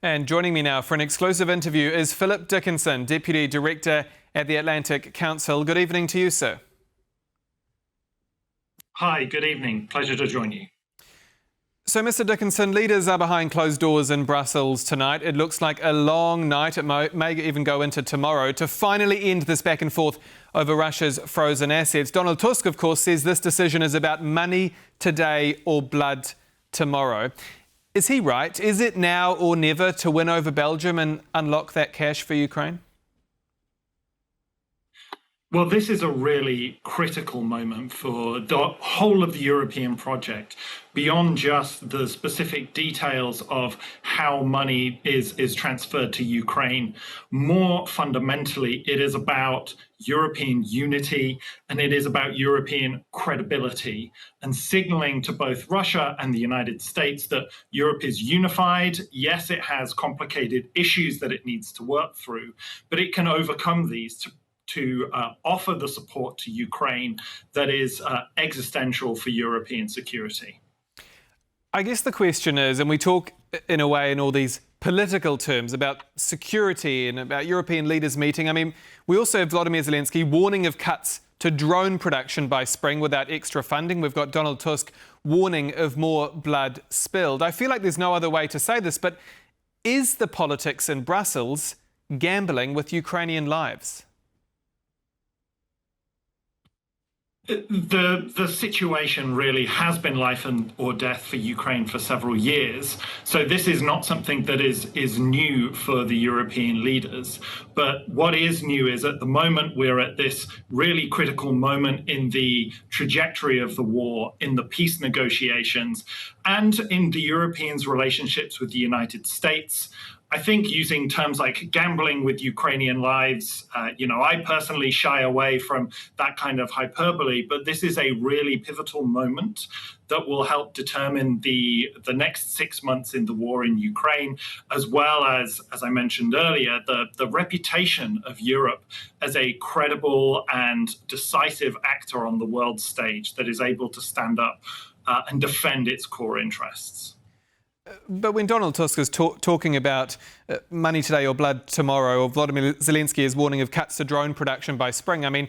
And joining me now for an exclusive interview is Philippe Dickinson, Deputy Director at the Atlantic Council. Good evening to you, sir. Hi, good evening. Pleasure to join you. So, Mr. Dickinson, leaders are behind closed doors in Brussels tonight. It looks like a long night. It may even go into tomorrow to finally end this back and forth over Russia's frozen assets. Donald Tusk, of course, says this decision is about money today or blood tomorrow. Is he right? Is it now or never to win over Belgium and unlock that cash for Ukraine? Well, this is a really critical moment for the whole of the European project, beyond just the specific details of how money is transferred to Ukraine. More fundamentally, it is about European unity and it is about European credibility and signaling to both Russia and the United States that Europe is unified. Yes, it has complicated issues that it needs to work through, but it can overcome these to offer the support to Ukraine that is existential for European security. I guess the question is, and we talk in a way in all these political terms about security and about European leaders meeting. I mean, we also have Volodymyr Zelensky warning of cuts to drone production by spring without extra funding. We've got Donald Tusk warning of more blood spilled. I feel like there's no other way to say this, but is the politics in Brussels gambling with Ukrainian lives? The situation really has been life or death for Ukraine for several years. So this is not something that is new for the European leaders. But what is new is at the moment we're at this really critical moment in the trajectory of the war, in the peace negotiations, and in the Europeans' relationships with the United States. I think using terms like gambling with Ukrainian lives, I personally shy away from that kind of hyperbole, but this is a really pivotal moment that will help determine the next 6 months in the war in Ukraine, as well as I mentioned earlier, the reputation of Europe as a credible and decisive actor on the world stage that is able to stand up and defend its core interests. But when Donald Tusk is talking about money today or blood tomorrow, or Volodymyr Zelensky is warning of cuts to drone production by spring, I mean,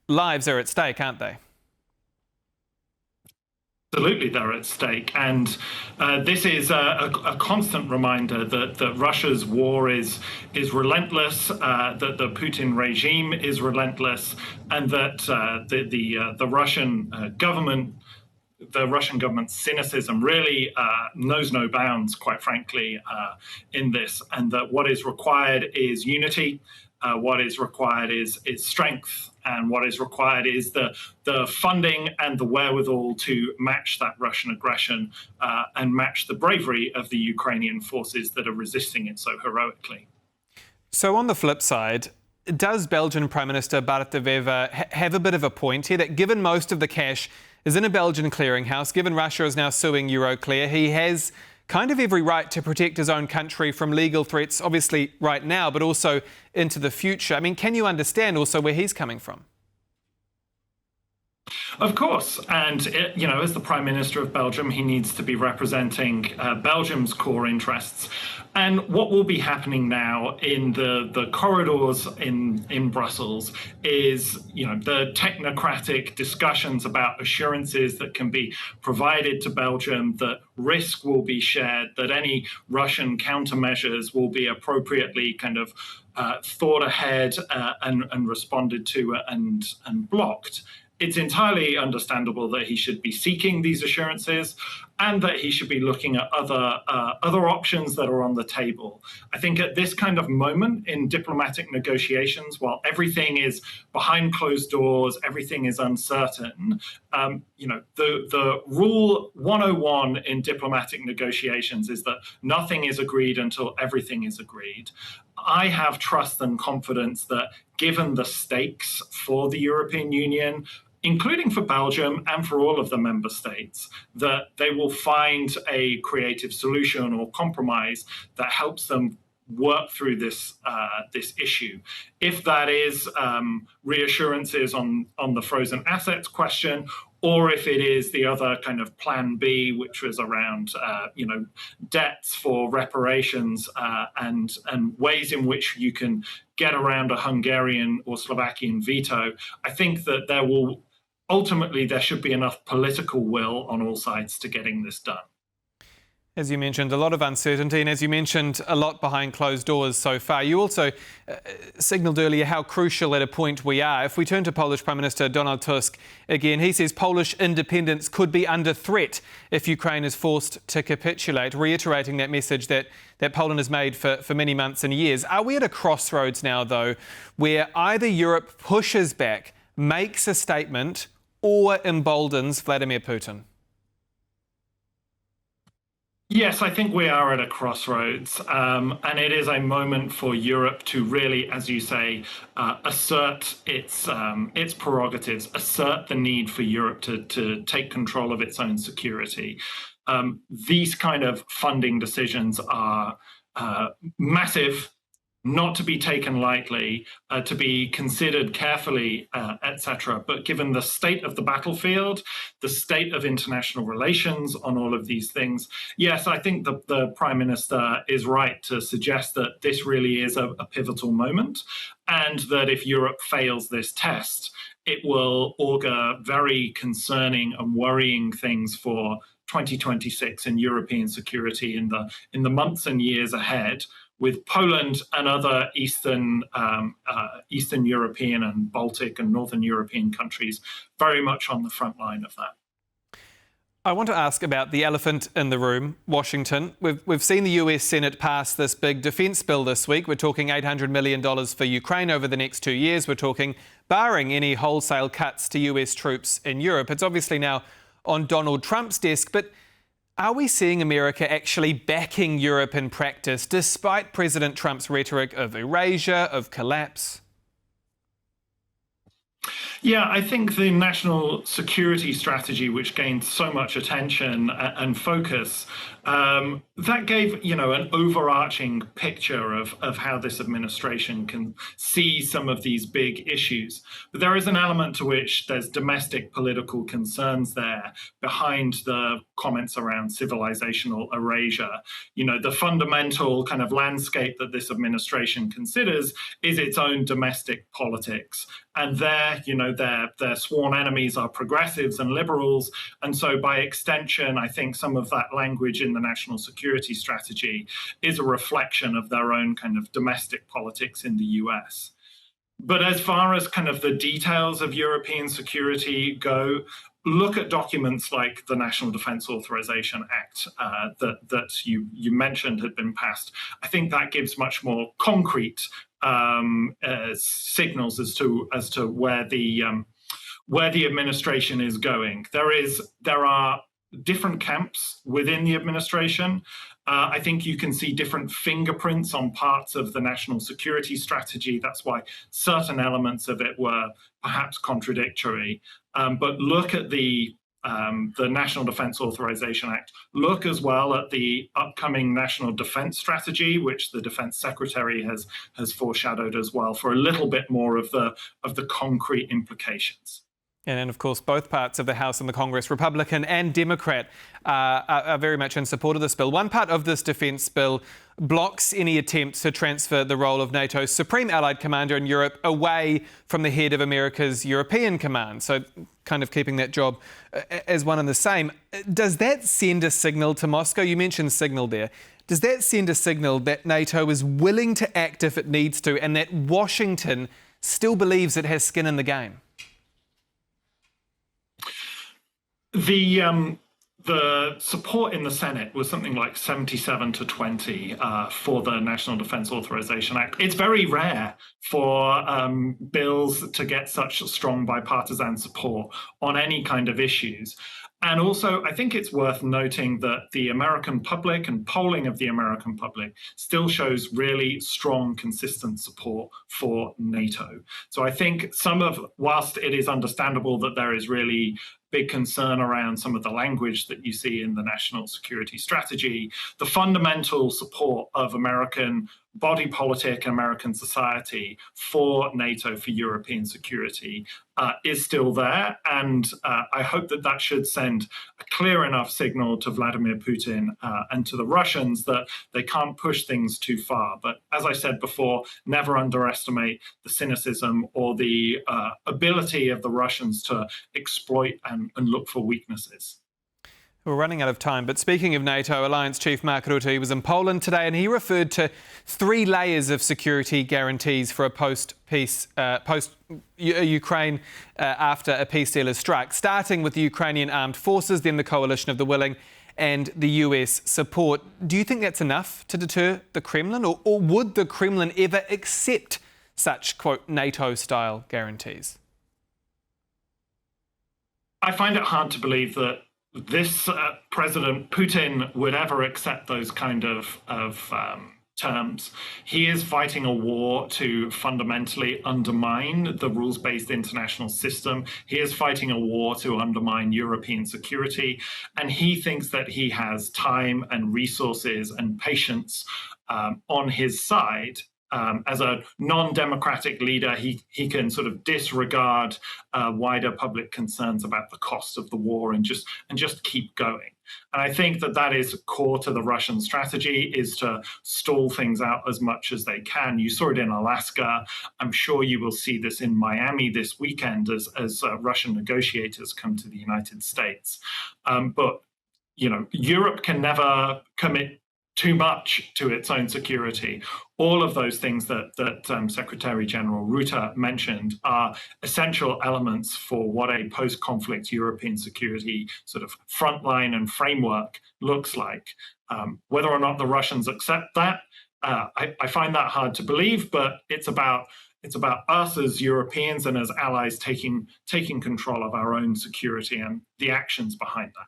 lives are at stake, aren't they? Absolutely, they're at stake. And this is a constant reminder that Russia's war is relentless, that the Putin regime is relentless, and that the Russian government, the Russian government's cynicism really knows no bounds, quite frankly, in this, and that what is required is unity, what is required is strength, and what is required is the funding and the wherewithal to match that Russian aggression and match the bravery of the Ukrainian forces that are resisting it so heroically. So on the flip side, does Belgian Prime Minister have a bit of a point here that given most of the cash is in a Belgian clearinghouse, given Russia is now suing Euroclear, he has kind of every right to protect his own country from legal threats, obviously right now, but also into the future. I mean, can you understand also where he's coming from? Of course. And, as the Prime Minister of Belgium, he needs to be representing Belgium's core interests. And what will be happening now in the corridors in Brussels is, the technocratic discussions about assurances that can be provided to Belgium, that risk will be shared, that any Russian countermeasures will be appropriately kind of thought ahead and responded to and blocked. It's entirely understandable that he should be seeking these assurances and that he should be looking at other options that are on the table. I think at this kind of moment in diplomatic negotiations, while everything is behind closed doors, everything is uncertain, the rule 101 in diplomatic negotiations is that nothing is agreed until everything is agreed. I have trust and confidence that given the stakes for the European Union, including for Belgium and for all of the member states, that they will find a creative solution or compromise that helps them work through this issue. If that is reassurances on the frozen assets question, or if it is the other kind of plan B, which was around, debts for reparations and ways in which you can get around a Hungarian or Slovakian veto. I think that there should be enough political will on all sides to getting this done. As you mentioned, a lot of uncertainty, and as you mentioned, a lot behind closed doors so far. You also signalled earlier how crucial at a point we are. If we turn to Polish Prime Minister Donald Tusk again, he says Polish independence could be under threat if Ukraine is forced to capitulate, reiterating that message that Poland has made for many months and years. Are we at a crossroads now, though, where either Europe pushes back, makes a statement, or emboldens Vladimir Putin? Yes, I think we are at a crossroads, and it is a moment for Europe to really, as you say, assert its prerogatives, assert the need for Europe to take control of its own security. These kind of funding decisions are massive, not to be taken lightly, to be considered carefully, etc. But given the state of the battlefield, the state of international relations on all of these things, yes, I think the Prime Minister is right to suggest that this really is a pivotal moment, and that if Europe fails this test, it will augur very concerning and worrying things for 2026 and European security in the months and years ahead, with Poland and other Eastern European and Baltic and Northern European countries very much on the front line of that. I want to ask about the elephant in the room, Washington. We've seen the US Senate pass this big defence bill this week. We're talking $800 million for Ukraine over the next 2 years. We're talking barring any wholesale cuts to US troops in Europe. It's obviously now on Donald Trump's desk, but are we seeing America actually backing Europe in practice, despite President Trump's rhetoric of erasure, of collapse? Yeah, I think the national security strategy, which gained so much attention and focus, that gave, an overarching picture of how this administration can see some of these big issues. But there is an element to which there's domestic political concerns there behind the comments around civilizational erasure. The fundamental kind of landscape that this administration considers is its own domestic politics. And their sworn enemies are progressives and liberals. And so by extension, I think some of that language in the national security strategy is a reflection of their own kind of domestic politics in the US. But as far as kind of the details of European security go, look at documents like the National Defence Authorization Act that you mentioned had been passed. I think that gives much more concrete signals as to where the administration is going. There are different camps within the administration. I think you can see different fingerprints on parts of the national security strategy. That's why certain elements of it were perhaps contradictory. But look at the National Defence Authorization Act. Look as well at the upcoming National Defence Strategy, which the Defence Secretary has foreshadowed as well, for a little bit more of the concrete implications. And of course, both parts of the House and the Congress, Republican and Democrat, are very much in support of this bill. One part of this defence bill blocks any attempts to transfer the role of NATO's Supreme Allied Commander in Europe away from the head of America's European Command, so kind of keeping that job as one and the same. Does that send a signal to Moscow? You mentioned signal there. Does that send a signal that NATO is willing to act if it needs to, and that Washington still believes it has skin in the game? The support in the Senate was something like 77-20 for the National Defence Authorization Act. It's very rare for bills to get such strong bipartisan support on any kind of issues. And also, I think it's worth noting that the American public and polling of the American public still shows really strong, consistent support for NATO. So I think whilst it is understandable that there is really big concern around some of the language that you see in the national security strategy, the fundamental support of American body politic in American society for NATO, for European security, is still there. And I hope that that should send a clear enough signal to Vladimir Putin and to the Russians that they can't push things too far. But as I said before, never underestimate the cynicism or the ability of the Russians to exploit and look for weaknesses. We're running out of time, but speaking of NATO, Alliance Chief Mark Rutte was in Poland today and he referred to 3 layers of security guarantees for a post-Ukraine after a peace deal is struck, starting with the Ukrainian armed forces, then the coalition of the willing and the US support. Do you think that's enough to deter the Kremlin, or would the Kremlin ever accept such, quote, NATO-style guarantees? I find it hard to believe that this President Putin would ever accept those kind of terms. He is fighting a war to fundamentally undermine the rules-based international system. He is fighting a war to undermine European security. And he thinks that he has time and resources and patience on his side. As a non-democratic leader, he can sort of disregard wider public concerns about the cost of the war and just keep going. And I think that that is core to the Russian strategy, is to stall things out as much as they can. You saw it in Alaska. I'm sure you will see this in Miami this weekend as Russian negotiators come to the United States. But Europe can never commit too much to its own security. All of those things that Secretary General Rutte mentioned are essential elements for what a post-conflict European security sort of frontline and framework looks like. Whether or not the Russians accept that, I find that hard to believe, but it's about us as Europeans and as allies taking control of our own security and the actions behind that.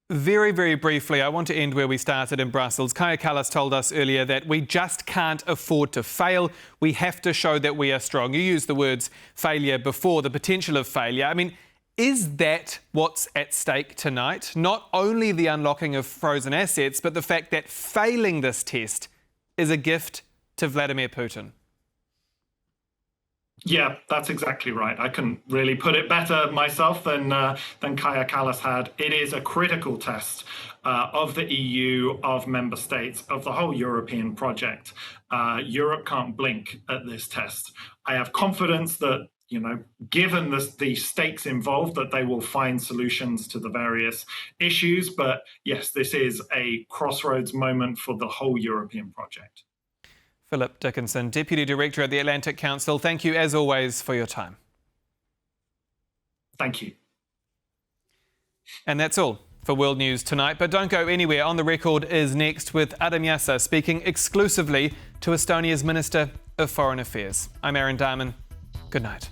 Very, very briefly, I want to end where we started in Brussels. Kaja Kallas told us earlier that we just can't afford to fail. We have to show that we are strong. You used the words failure before, the potential of failure. I mean, is that what's at stake tonight? Not only the unlocking of frozen assets, but the fact that failing this test is a gift to Vladimir Putin. Yeah, that's exactly right. I couldn't really put it better myself than Kaja Kallas had. It is a critical test of the EU, of member states, of the whole European project. Europe can't blink at this test. I have confidence that, given the stakes involved, that they will find solutions to the various issues. But yes, this is a crossroads moment for the whole European project. Philippe Dickinson, Deputy Director at the Atlantic Council, thank you as always for your time. Thank you. And that's all for World News tonight, but don't go anywhere. On the Record is next with Adam Yassa speaking exclusively to Estonia's Minister of Foreign Affairs. I'm Dahmen. Good night.